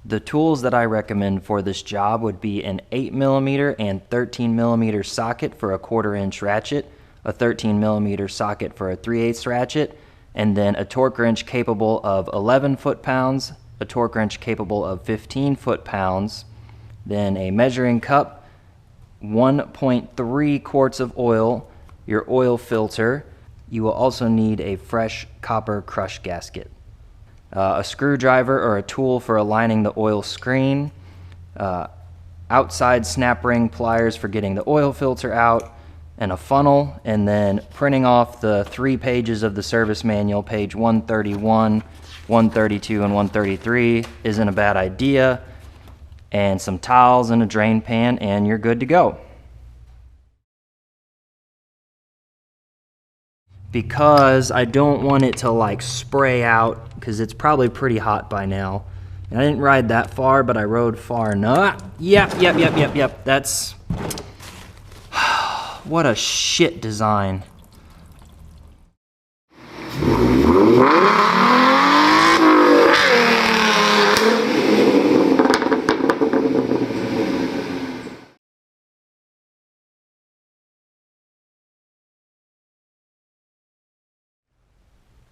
The tools that I recommend for this job would be an 8mm and 13mm socket for a 1/4" ratchet, a 13mm socket for a 3/8 ratchet, and then a torque wrench capable of 11 foot-pounds, a torque wrench capable of 15 foot-pounds, then a measuring cup, 1.3 quarts of oil, your oil filter. You will also need a fresh copper crush gasket. A screwdriver or a tool for aligning the oil screen, outside snap ring pliers for getting the oil filter out, and a funnel, and then printing off the 3 pages of the service manual, page 131, 132, and 133 isn't a bad idea, and some towels and a drain pan, and you're good to go. Because I don't want it to like spray out, because it's probably pretty hot by now. And I didn't ride that far, but I rode far enough. Yep. That's what a shit design.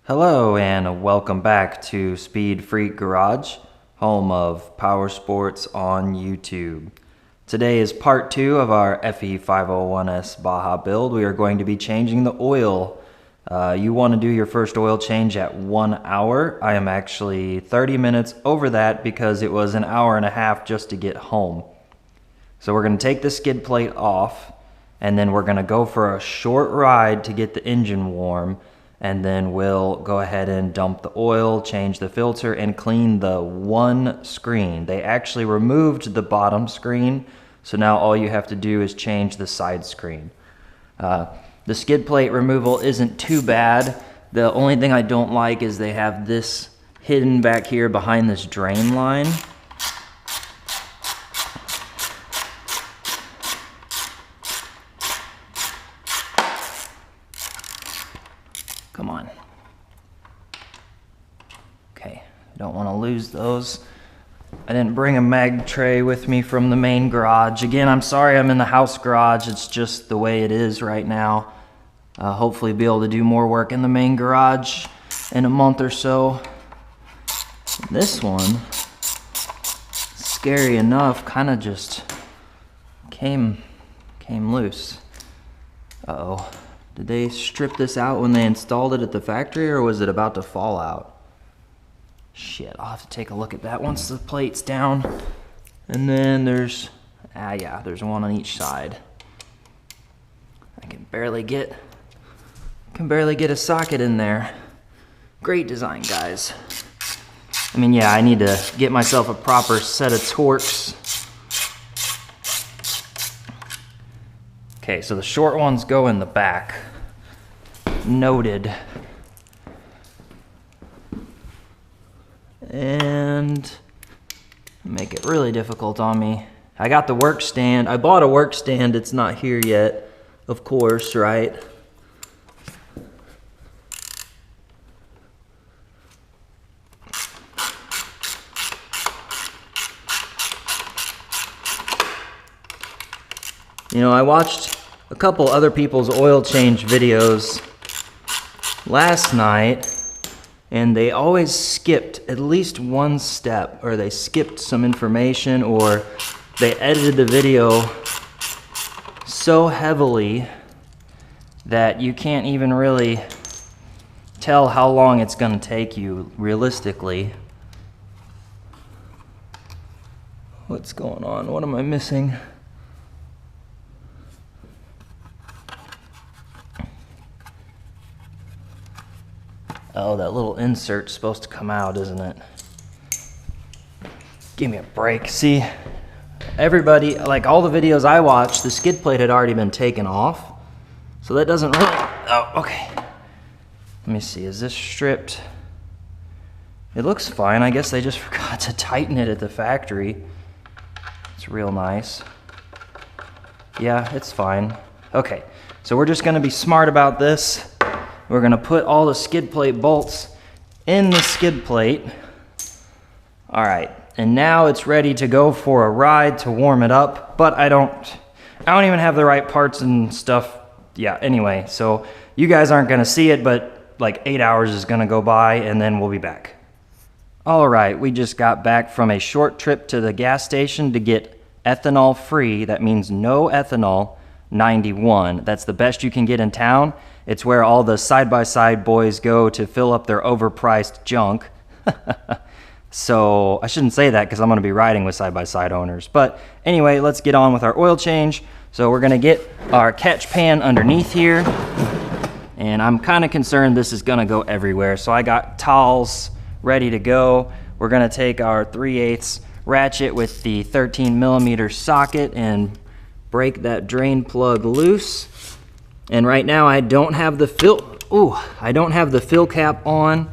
Hello and welcome back to Speed Freak Garage, home of power sports on YouTube. Today is part 2 of our FE501S Baja build. We are going to be changing the oil. You want to do your first oil change at 1 hour. I am actually 30 minutes over that because it was an hour and a half just to get home. So we're going to take the skid plate off, and then we're going to go for a short ride to get the engine warm. And then we'll go ahead and dump the oil, change the filter, and clean the one screen. They actually removed the bottom screen, so now all you have to do is change the side screen. The skid plate removal isn't too bad. The only thing I don't like is they have this hidden back here behind this drain line. Come on. Okay, don't want to lose those. I didn't bring a mag tray with me from the main garage. Again, I'm sorry I'm in the house garage. It's just the way it is right now. Hopefully be able to do more work in the main garage in a month or so. This one, scary enough, kind of just came loose. Uh-oh. Did they strip this out when they installed it at the factory, or was it about to fall out? Shit, I'll have to take a look at that once the plate's down. And then there's, there's one on each side. I can barely get a socket in there. Great design, guys. I mean, yeah, I need to get myself a proper set of Torx. Okay, so the short ones go in the back. Noted. And make it really difficult on me. I got the work stand. I bought a work stand. It's not here yet, of course, right? You know, I watched a couple other people's oil change videos last night, and they always skipped at least one step, or they skipped some information, or they edited the video so heavily that you can't even really tell how long it's going to take you realistically. What's going on? What am I missing? Oh, that little insert's supposed to come out, isn't it? Give me a break. See, everybody, like all the videos I watched, the skid plate had already been taken off. So that doesn't really, oh, okay. Let me see, is this stripped? It looks fine. I guess they just forgot to tighten it at the factory. It's real nice. Yeah, it's fine. Okay, so we're just gonna be smart about this. We're gonna put all the skid plate bolts in the skid plate. All right, and now it's ready to go for a ride to warm it up, but I don't even have the right parts and stuff. Yeah, anyway, so you guys aren't gonna see it, but like 8 hours is gonna go by and then we'll be back. All right, we just got back from a short trip to the gas station to get ethanol free. That means no ethanol, 91. That's the best you can get in town. It's where all the side-by-side boys go to fill up their overpriced junk. So I shouldn't say that because I'm going to be riding with side-by-side owners. But anyway, let's get on with our oil change. So we're going to get our catch pan underneath here. And I'm kind of concerned this is going to go everywhere. So I got towels ready to go. We're going to take our 3/8 ratchet with the 13mm socket and break that drain plug loose. And right now I don't have the fill cap on,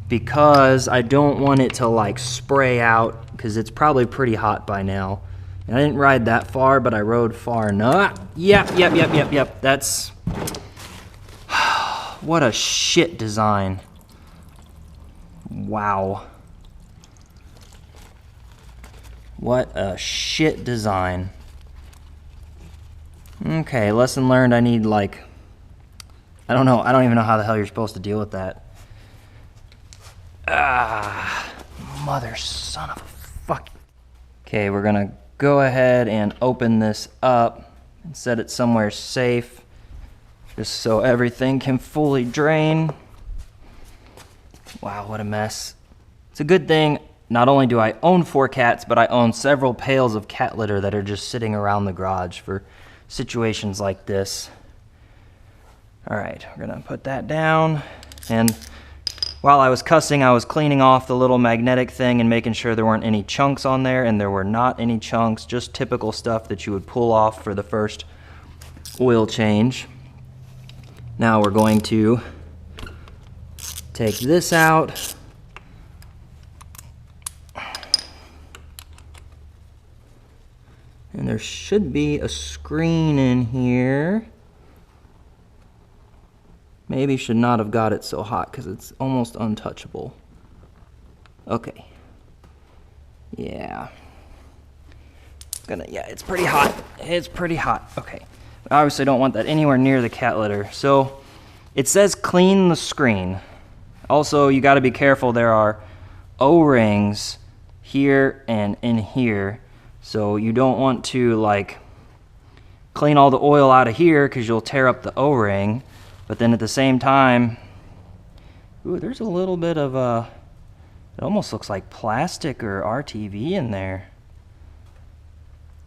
because I don't want it to like spray out, because it's probably pretty hot by now. And I didn't ride that far, but I rode far enough. Yep. That's what a shit design. Wow. What a shit design. Okay, lesson learned. I need like, I don't even know how the hell you're supposed to deal with that. Mother son of a fuck. Okay, we're gonna go ahead and open this up and set it somewhere safe, just so everything can fully drain. Wow, what a mess. It's a good thing not only do I own 4 cats, but I own several pails of cat litter that are just sitting around the garage for situations like this. All right, we're gonna put that down, and while I was cussing, I was cleaning off the little magnetic thing and making sure there weren't any chunks on there, and there were not any chunks, just typical stuff that you would pull off for the first oil change. Now we're going to take this out. And there should be a screen in here. Maybe should not have got it so hot because it's almost untouchable. Okay. Yeah. It's pretty hot. It's pretty hot. Okay. I obviously don't want that anywhere near the cat litter. So it says clean the screen. Also, you got to be careful. There are O-rings here and in here. So you don't want to like clean all the oil out of here because you'll tear up the O-ring. But then at the same time, ooh, there's a little bit of it almost looks like plastic or RTV in there.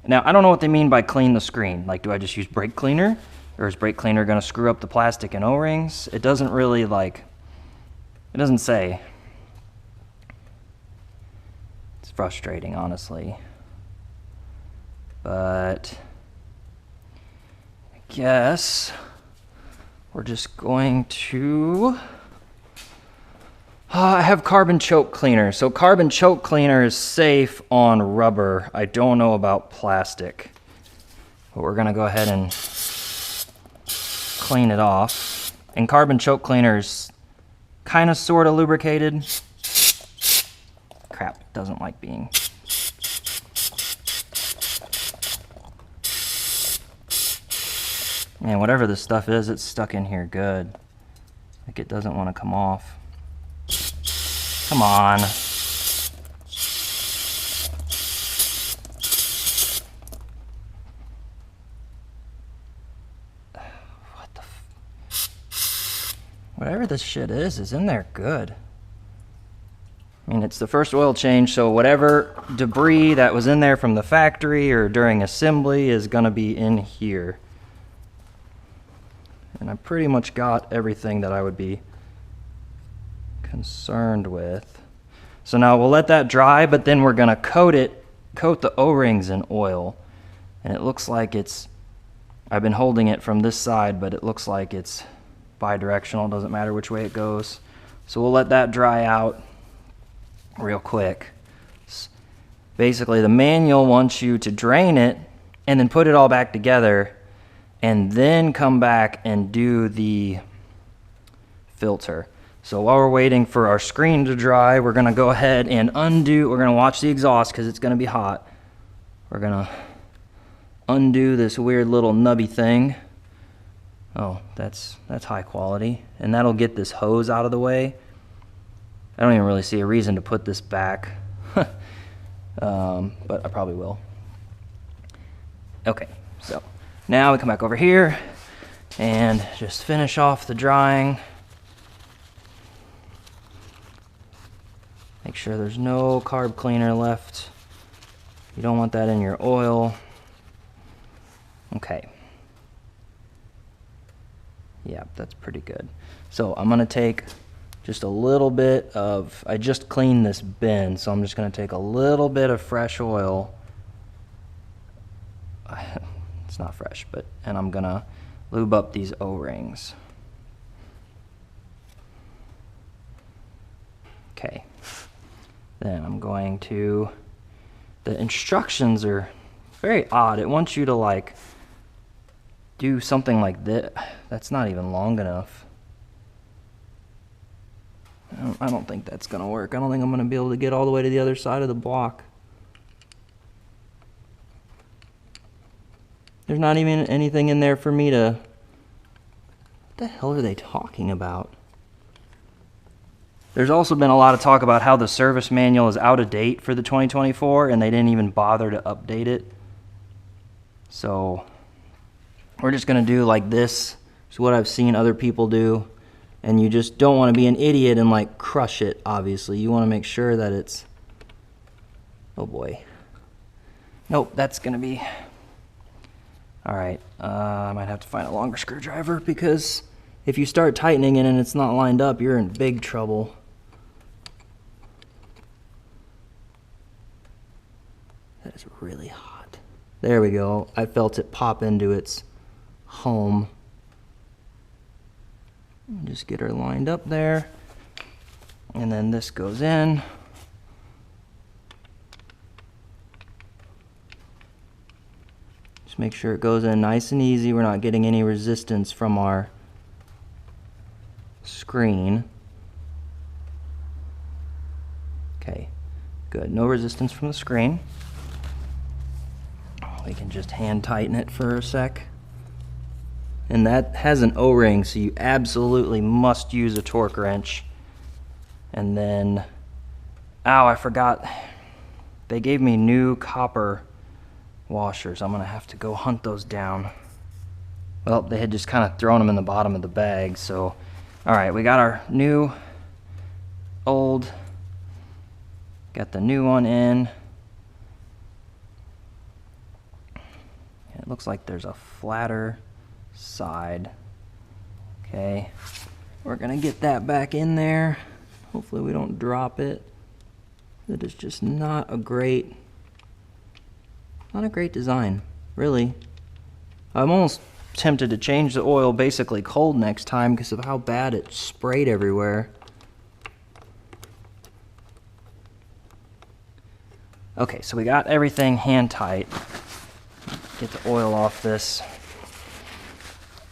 Now, I don't know what they mean by clean the screen. Like, do I just use brake cleaner? Or is brake cleaner gonna screw up the plastic and O-rings? It doesn't really it doesn't say. It's frustrating, honestly. But I guess we're just going to, I have carbon choke cleaner. So carbon choke cleaner is safe on rubber. I don't know about plastic. But we're gonna go ahead and clean it off. And carbon choke cleaner is kind of sort of lubricated. Crap, it doesn't like being. Man, whatever this stuff is, it's stuck in here good. Like it doesn't want to come off. Come on. What the whatever this shit is in there good. I mean, it's the first oil change, so whatever debris that was in there from the factory or during assembly is gonna be in here. And I pretty much got everything that I would be concerned with. So now we'll let that dry, but then we're gonna coat the O-rings in oil. And it looks like I've been holding it from this side, but it looks like it's bi-directional. Doesn't matter which way it goes. So we'll let that dry out real quick. Basically, the manual wants you to drain it and then put it all back together and then come back and do the filter. So while we're waiting for our screen to dry, we're gonna go ahead and we're gonna watch the exhaust because it's gonna be hot. We're gonna undo this weird little nubby thing. Oh, that's high quality. And that'll get this hose out of the way. I don't even really see a reason to put this back, but I probably will. Okay, so now we come back over here and just finish off the drying. Make sure there's no carb cleaner left. You don't want that in your oil. Okay. Yeah, that's pretty good. So I'm gonna take just a little bit of, I just cleaned this bin, so I'm just gonna take a little bit of fresh oil. It's not fresh, and I'm gonna lube up these O-rings. Okay. Then I'm going to, the instructions are very odd. It wants you to like do something like this. That's not even long enough. I don't think that's gonna work. I don't think I'm gonna be able to get all the way to the other side of the block. There's not even anything in there for me to... What the hell are they talking about? There's also been a lot of talk about how the service manual is out of date for the 2024 and they didn't even bother to update it. So we're just gonna do like this. It's what I've seen other people do. And you just don't want to be an idiot and like crush it, obviously. You want to make sure that it's... Oh boy. Nope, that's gonna be... Alright, I might have to find a longer screwdriver because if you start tightening it and it's not lined up, you're in big trouble. That is really hot. There we go. I felt it pop into its home. Just get her lined up there. And then this goes in. Just make sure it goes in nice and easy. We're not getting any resistance from our screen. Okay, good. No resistance from the screen. We can just hand tighten it for a sec. And that has an O-ring, so you absolutely must use a torque wrench. And then, ow, I forgot. They gave me new copper washers. I'm gonna have to go hunt those down. Well, they had just kind of thrown them in the bottom of the bag, so. All right, we got our new, old, got the new one in. It looks like there's a flatter side. Okay, we're gonna get that back in there. Hopefully we don't drop it. That is just not a great design, really. I'm almost tempted to change the oil basically cold next time because of how bad it sprayed everywhere. Okay, so we got everything hand tight. Get the oil off this.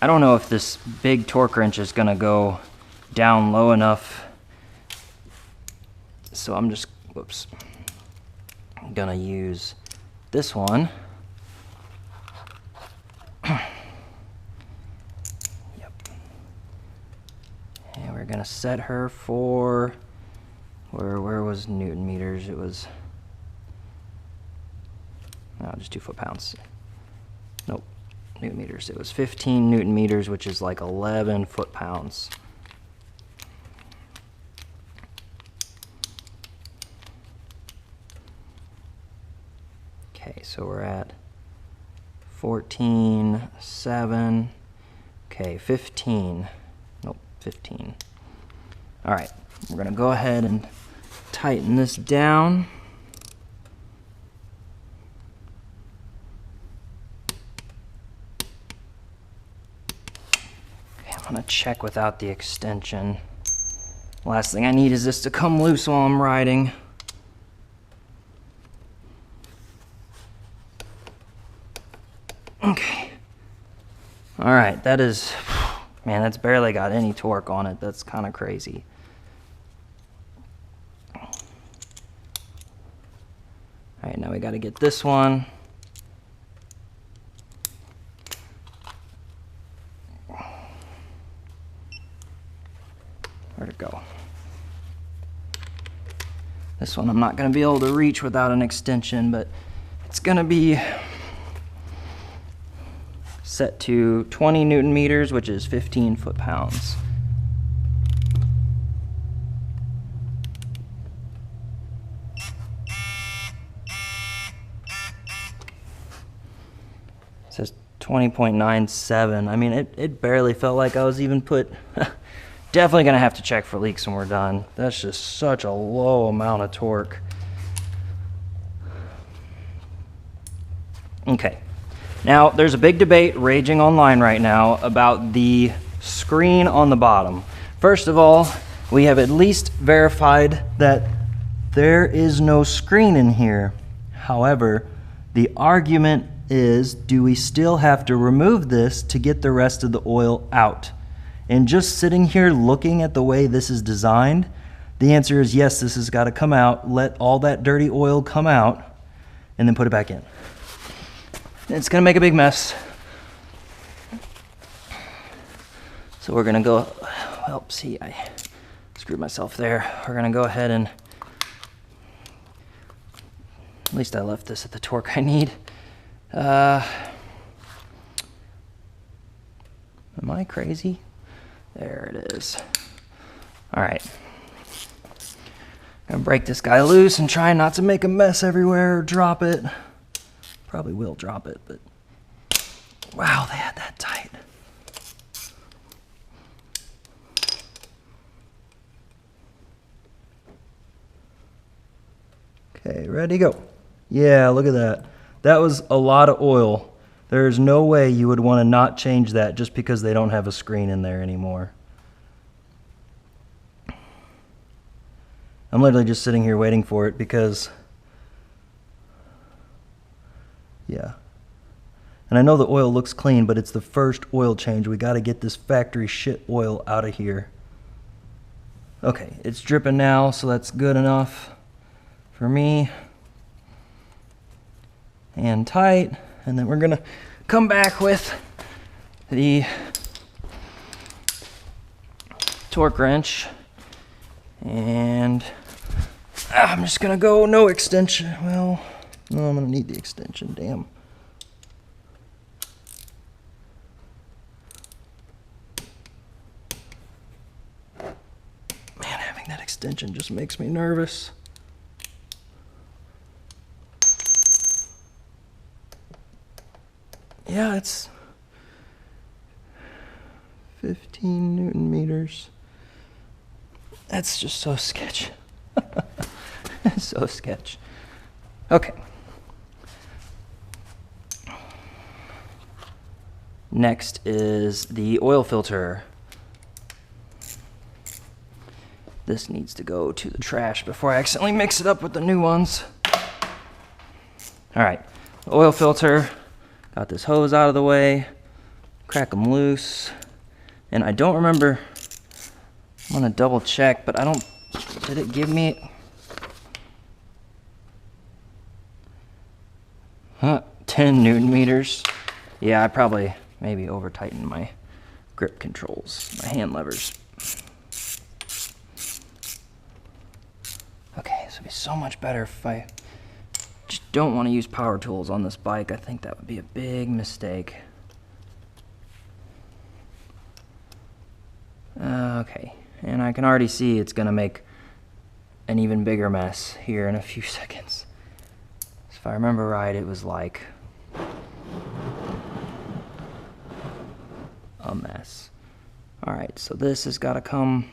I don't know if this big torque wrench is gonna go down low enough. So I'm just, whoops. I'm gonna use this one. Yep. And we're gonna set her for, where was Newton meters? It was, no, just 2 foot-pounds. Nope, Newton meters. It was 15 Newton meters, which is like 11 foot-pounds. Okay, so we're at 14.7. Okay, 15. Nope, 15. All right, we're gonna go ahead and tighten this down. Okay, I'm gonna check without the extension. Last thing I need is this to come loose while I'm riding. Okay. All right, that is, man, that's barely got any torque on it. That's kind of crazy. All right, now we got to get this one. Where'd it go? This one I'm not going to be able to reach without an extension, but it's going to be set to 20 Newton meters, which is 15 foot-pounds. It says 20.97. I mean, it barely felt like I was even put. Definitely gonna have to check for leaks when we're done. That's just such a low amount of torque. Okay, now there's a big debate raging online right now about the screen on the bottom. First of all, we have at least verified that there is no screen in here. However, the argument is, do we still have to remove this to get the rest of the oil out? And just sitting here looking at the way this is designed, the answer is yes, this has got to come out, let all that dirty oil come out, and then put it back in. It's going to make a big mess. So we're going to go, well, see, I screwed myself there. We're going to go ahead and, at least I left this at the torque I need. Am I crazy? There it is. All right. Gonna break this guy loose and try not to make a mess everywhere or drop it. Probably will drop it, but wow, they had that tight. Okay, ready, go. Yeah, look at that. That was a lot of oil. There's no way you would want to not change that just because they don't have a screen in there anymore. I'm literally just sitting here waiting for it because, yeah. And I know the oil looks clean, but it's the first oil change. We got to get this factory shit oil out of here. Okay, it's dripping now, so that's good enough for me. And tight. And then we're gonna come back with the torque wrench, and I'm just gonna go no extension. Well, no, I'm gonna need the extension, damn. Man, having that extension just makes me nervous. Yeah, it's 15 Newton meters. That's just so sketch. So sketch. Okay. Next is the oil filter. This needs to go to the trash before I accidentally mix it up with the new ones. All right, oil filter. Got this hose out of the way, crack them loose, and I don't remember, I'm gonna double check, but I don't, did it give me, 10 Newton meters? Yeah, I probably maybe over tightened my grip controls, my hand levers. Okay, so it'd be so much better if I just don't want to use power tools on this bike. I think that would be a big mistake. Okay, and I can already see it's going to make an even bigger mess here in a few seconds. So if I remember right, it was like a mess. All right, so this has got to come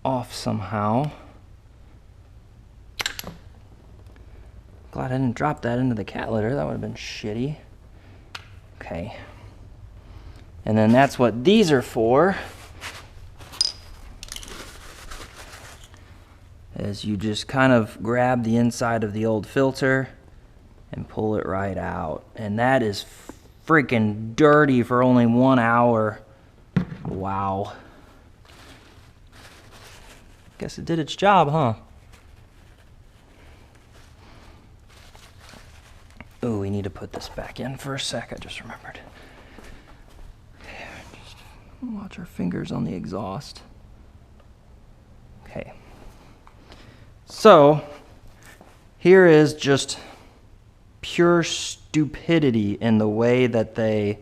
off somehow. Glad I didn't drop that into the cat litter. That would have been shitty. Okay. And then that's what these are for. Is you just kind of grab the inside of the old filter and pull it right out. And that is freaking dirty for only 1 hour. Wow. Guess it did its job, huh? Oh, we need to put this back in for a sec. I just remembered. Okay, just watch our fingers on the exhaust. Okay. So, here is just pure stupidity in the way that they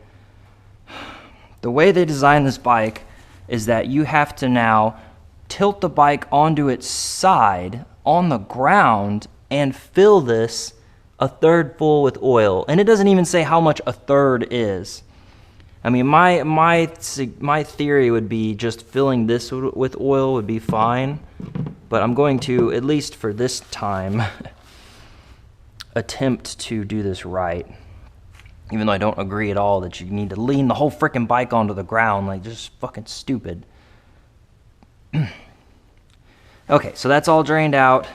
design this bike is that you have to now tilt the bike onto its side on the ground and fill this a third full with oil. And it doesn't even say how much a third is. I mean, my theory would be just filling this with oil would be fine, but I'm going to, at least for this time, attempt to do this right. Even though I don't agree at all that you need to lean the whole frickin' bike onto the ground, like, just fucking stupid. Okay, so that's all drained out.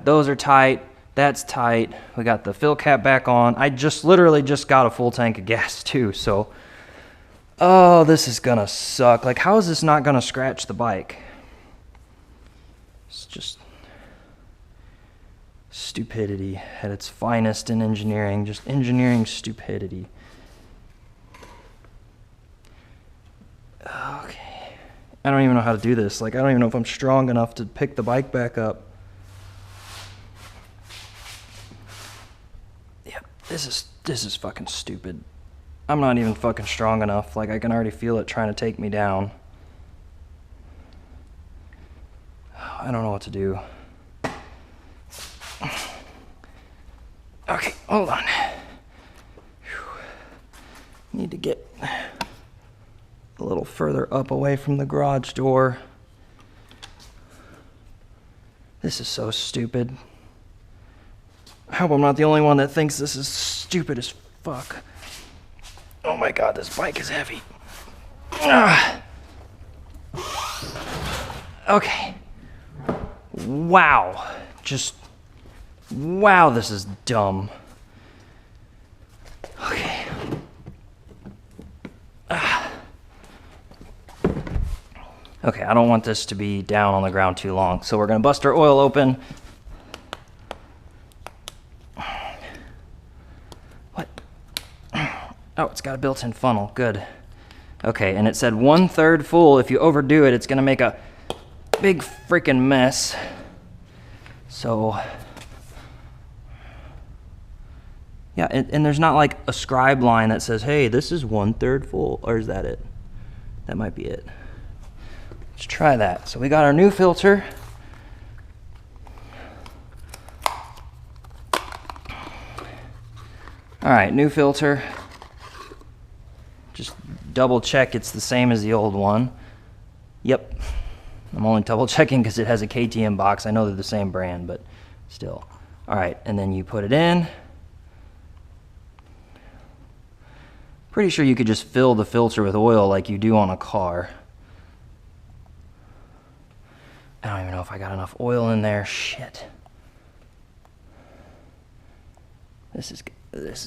Those are tight. That's tight. We got the fill cap back on. I literally just got a full tank of gas too, so. Oh, this is gonna suck. Like, how is this not gonna scratch the bike? It's just stupidity at its finest in engineering. Just engineering stupidity. Okay. I don't even know how to do this. Like, I don't even know if I'm strong enough to pick the bike back up. This is fucking stupid. I'm not even fucking strong enough. Like, I can already feel it trying to take me down. I don't know what to do. Okay, hold on. Need to get a little further up away from the garage door. This is so stupid. I hope I'm not the only one that thinks this is stupid as fuck. Oh my god, this bike is heavy. Okay. Wow. Wow, this is dumb. Okay. Okay, I don't want this to be down on the ground too long, so we're gonna bust our oil open. Oh, it's got a built-in funnel. Good. Okay, and it said 1/3 full. If you overdo it, it's gonna make a big freaking mess. So, yeah, and there's not like a scribe line that says, hey, this is 1/3 full, or is that it? That might be it. Let's try that. So we got our new filter. All right, new filter. Just double check it's the same as the old one. Yep. I'm only double checking because it has a KTM box. I know they're the same brand, but still. All right, and then you put it in. Pretty sure you could just fill the filter with oil like you do on a car. I don't even know if I got enough oil in there. Shit. This is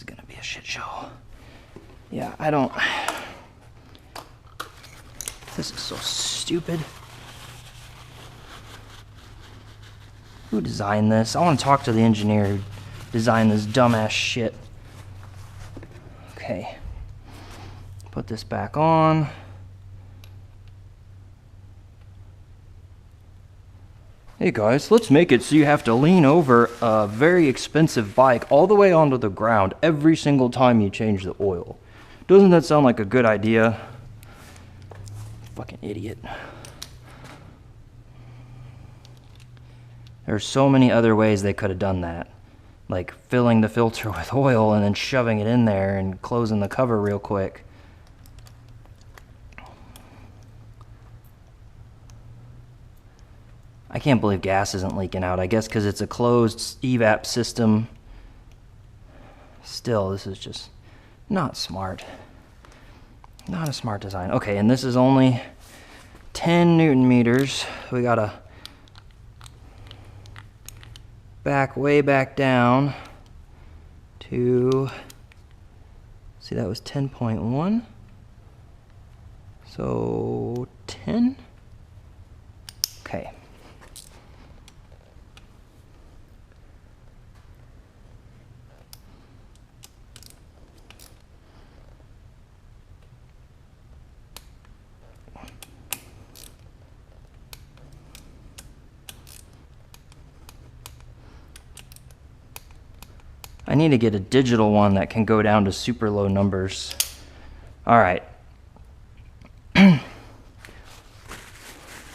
gonna be a shit show. Yeah, I don't. This is so stupid. Who designed this? I want to talk to the engineer who designed this dumbass shit. Okay. Put this back on. Hey guys, let's make it so you have to lean over a very expensive bike all the way onto the ground every single time you change the oil. Doesn't that sound like a good idea? Fucking idiot. There's so many other ways they could have done that. Like filling the filter with oil and then shoving it in there and closing the cover real quick. I can't believe gas isn't leaking out. I guess because it's a closed evap system. Still, this is just not smart. Not a smart design. Okay, and this is only 10 Newton meters. We gotta way back down to, see, that was 10.1. So 10. Okay. I need to get a digital one that can go down to super low numbers. All right.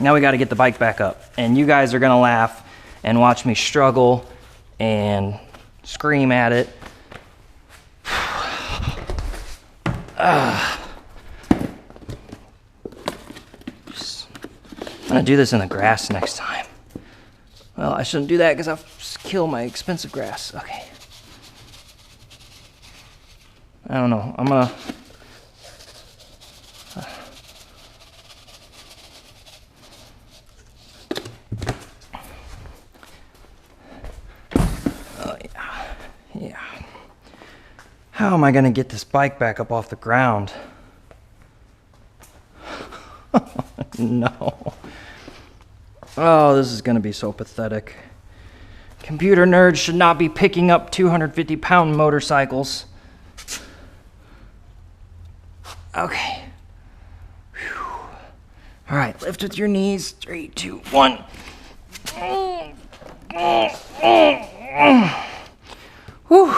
Now we got to get the bike back up. And you guys are going to laugh and watch me struggle and scream at it. I'm going to do this in the grass next time. Well, I shouldn't do that because I'll kill my expensive grass. Okay. I don't know. I'm going to... Yeah. How am I going to get this bike back up off the ground? No. Oh, this is going to be so pathetic. Computer nerds should not be picking up 250-pound motorcycles. Okay. Whew. All right, lift with your knees. 3, 2, 1. Whew.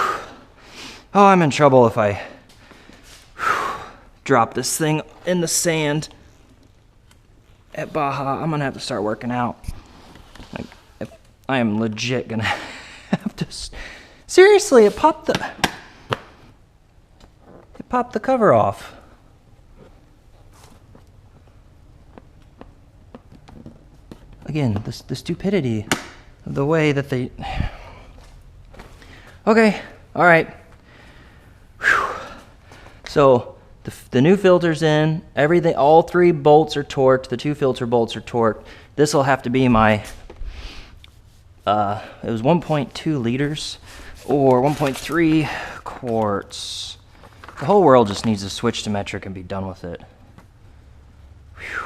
Oh, I'm in trouble if I drop this thing in the sand at Baja. I'm gonna have to start working out. Like, if I am legit gonna have to. Seriously, it popped the cover off. Again, the stupidity of the way that they. Okay, all right. Whew. So the new filter's in. Everything, all 3 bolts are torqued. The 2 filter bolts are torqued. This will have to be my. It was 1.2 liters or 1.3 quarts. The whole world just needs to switch to metric and be done with it. Whew.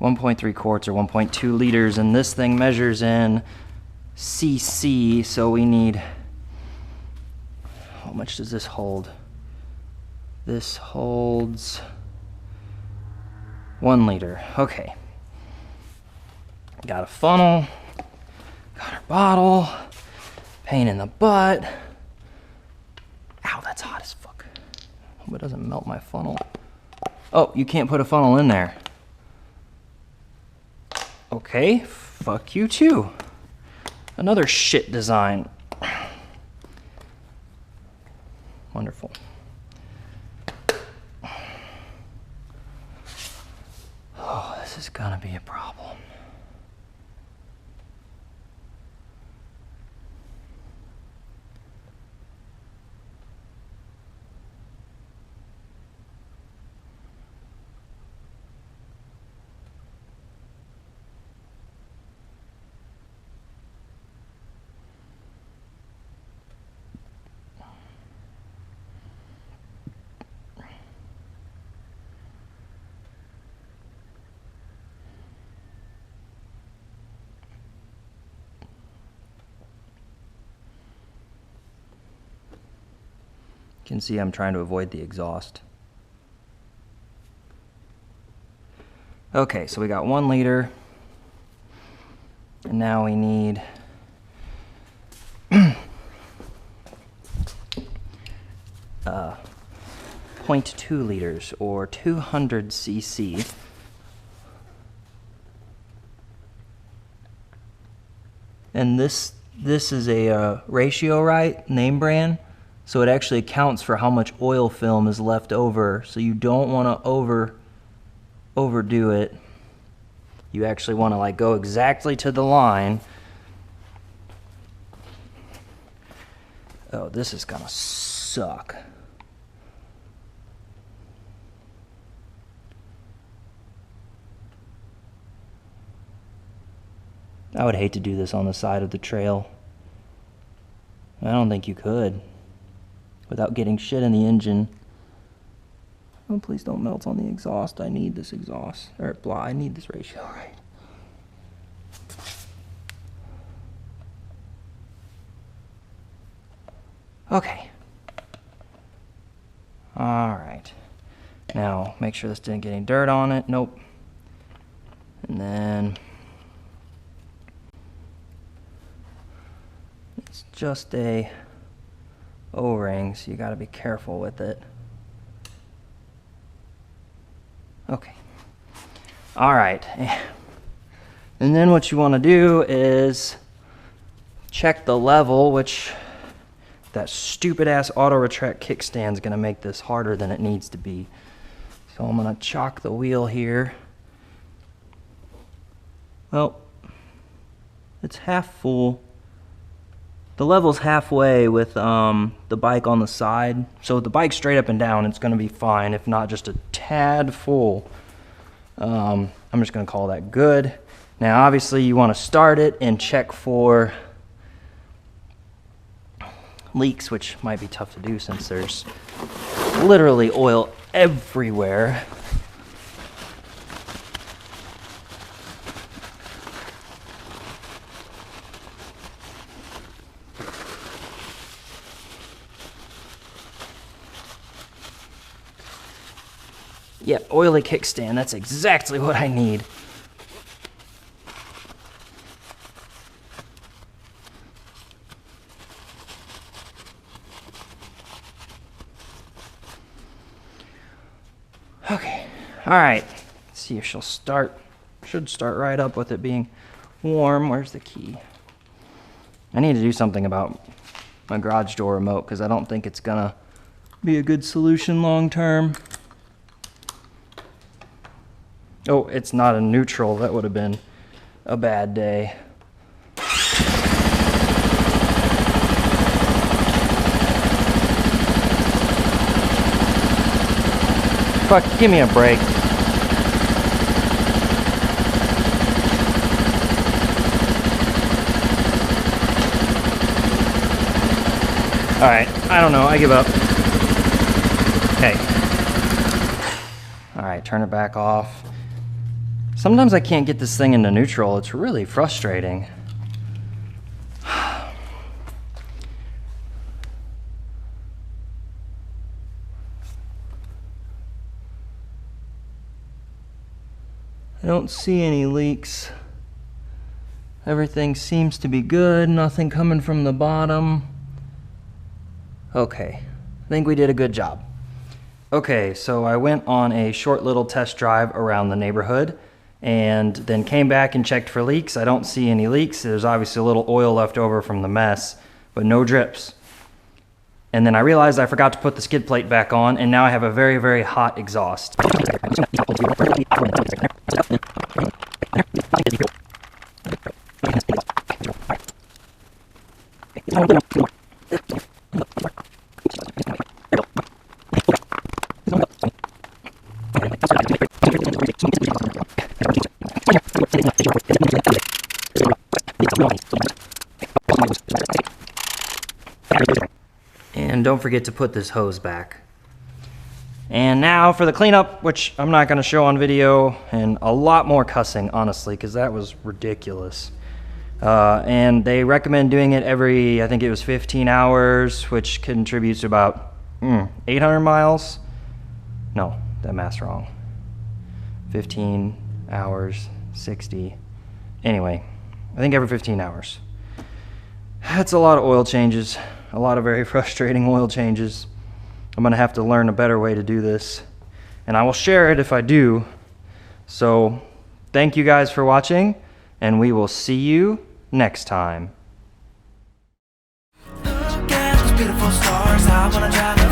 1.3 quarts or 1.2 liters, and this thing measures in cc, so we need, how much does this hold? This holds 1 liter. Okay. Got a funnel, got our bottle, pain in the butt. Ow, that's hot as fuck. Hope it doesn't melt my funnel. Oh, you can't put a funnel in there. Okay, fuck you too. Another shit design. Wonderful. Oh, this is gonna be a problem. You can see I'm trying to avoid the exhaust. Okay, so we got 1 liter. And now we need 0.2 liters or 200 cc. And this is a Ratio Right name brand. So it actually accounts for how much oil film is left over. So you don't want to overdo it. You actually want to like go exactly to the line. Oh, this is gonna suck. I would hate to do this on the side of the trail. I don't think you could. Without getting shit in the engine. Oh, please don't melt on the exhaust. I need this exhaust. Or blah, I need this Ratio Right. Okay. Alright. Now, make sure this didn't get any dirt on it. Nope. And then It's just a O-ring, so you got to be careful with it. Okay. All right. And then what you want to do is check the level, which that stupid ass auto retract kickstand is going to make this harder than it needs to be. So I'm going to chock the wheel here. Well, it's half full. The level's halfway with the bike on the side. So the bike's straight up and down, it's going to be fine, if not just a tad full. I'm just going to call that good. Now obviously you want to start it and check for leaks, which might be tough to do since there's literally oil everywhere. Yep, oily kickstand, that's exactly what I need. Okay, all right, let's see if she'll start. Should start right up with it being warm. Where's the key? I need to do something about my garage door remote because I don't think it's gonna be a good solution long term. Oh, it's not a neutral. That would have been a bad day. Fuck, give me a break. Alright, I don't know, I give up. Hey. Alright, turn it back off. Sometimes I can't get this thing into neutral. It's really frustrating. I don't see any leaks. Everything seems to be good. Nothing coming from the bottom. Okay, I think we did a good job. Okay, so I went on a short little test drive around the neighborhood and then came back and checked for leaks. I don't see any leaks. There's obviously a little oil left over from the mess, but no drips. And then I realized I forgot to put the skid plate back on, and now I have a very, very hot exhaust. And don't forget to put this hose back. And now for the cleanup, which I'm not going to show on video, and a lot more cussing, honestly, because that was ridiculous. And they recommend doing it every, I think it was 15 hours, which contributes to about 800 miles. No, that math's wrong. 15 hours, 60. Anyway, I think every 15 hours. That's a lot of oil changes. A lot of very frustrating oil changes. I'm gonna have to learn a better way to do this, and I will share it if I do. So thank you guys for watching, and we will see you next time. Look at those beautiful stars. I wanna drive